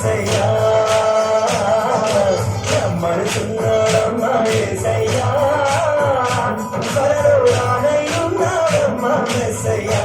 యేసయ్యా రమ్మనుచున్నాడమ్మా యేసయ్యా త్వరలో రానయ్యున్నాడమ్మా యేసయ్యా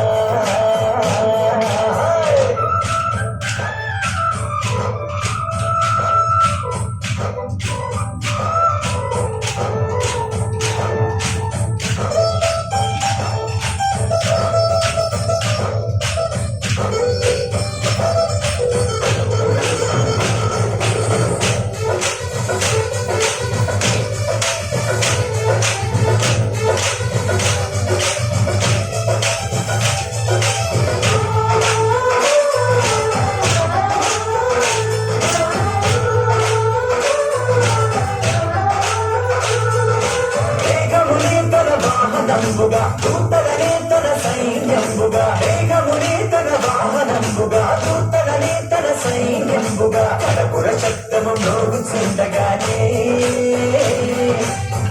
దూతగనే తన సైన్యంబుగా మేఘమునే తన వాహనంబుగా దూతగనే తన సైన్యంబుగా కడపుర శబ్దము మ్రోగుచుండగానే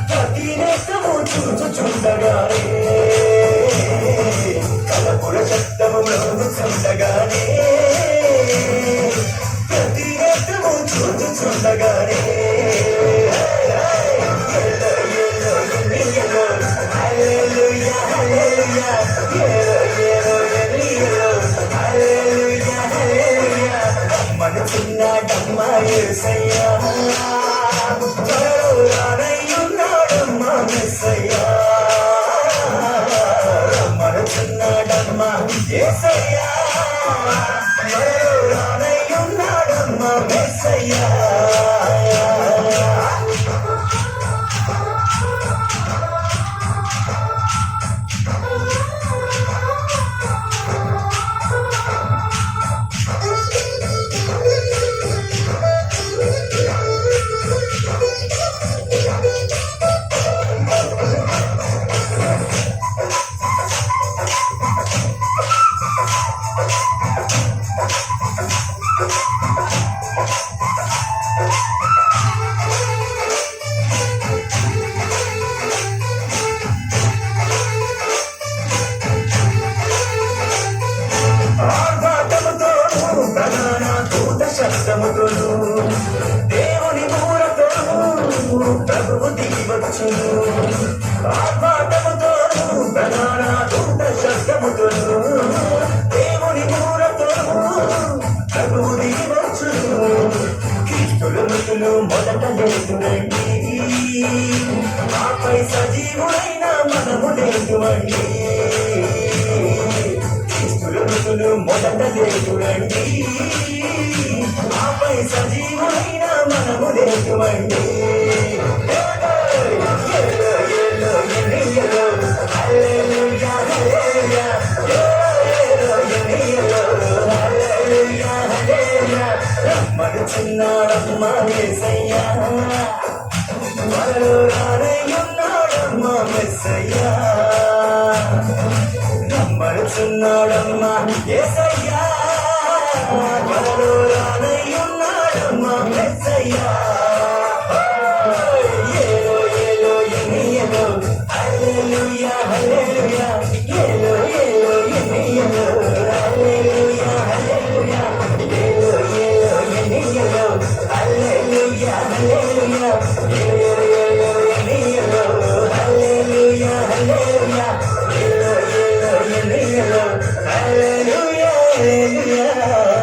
ప్రతి నేత్రము చూచుచుండగానే కడపుర శబ్దము మ్రోగుచుండగానే ప్రతి నేత్రము చూచుచుండగానే మనసున్నాడమ్మా యేసయ్యా త్వరలో రానయ్యున్నాడమ్మా యేసయ్యా మనసున్నాడమ్మా యేసయ్యా త్వరలో రానయ్యున్నాడమ్మా యేసయ్యా శబ్దముతోను దేవుని మూలతోను ప్రభువు దిగివచ్చును ఆర్భాటముతోను ప్రధాన దూత శబ్దముతోను దేవుని మూలతోను ప్రభువు దిగివచ్చును క్రీస్తులు మృతులు మొదట లేదురండి ఆపై సజీవుడైన మనము లేదువండి క్రీస్తులు మొదట లేదురండి ఆపై సజీవుడైన మనము లేదువండి రమ్మనుచున్నాడమ్మా యేసయ్యా త్వరలో రానయ్యున్నాడమ్మా యేసయ్యా రమ్మనుచున్నాడమ్మా యేసయ్యా త్వరలో రానయ్యున్నాడమ్మా యేసయ్యా ఏలో ఏలో ఎనియలో హల్లెలూయా హల్లెలూయా ఏలో ఏలో ఎనియలో హల్లెలూయా హల్లెలూయా ఏలో ఏలో ఎనియలో హల్లెలూయా హల్లెలూయా ఏలో ఏలో ఎనియలో హల్లెలూయా హల్లెలూయా ఏలో ఏలో ఎనియలో హల్లెలూయా హల్లెలూయా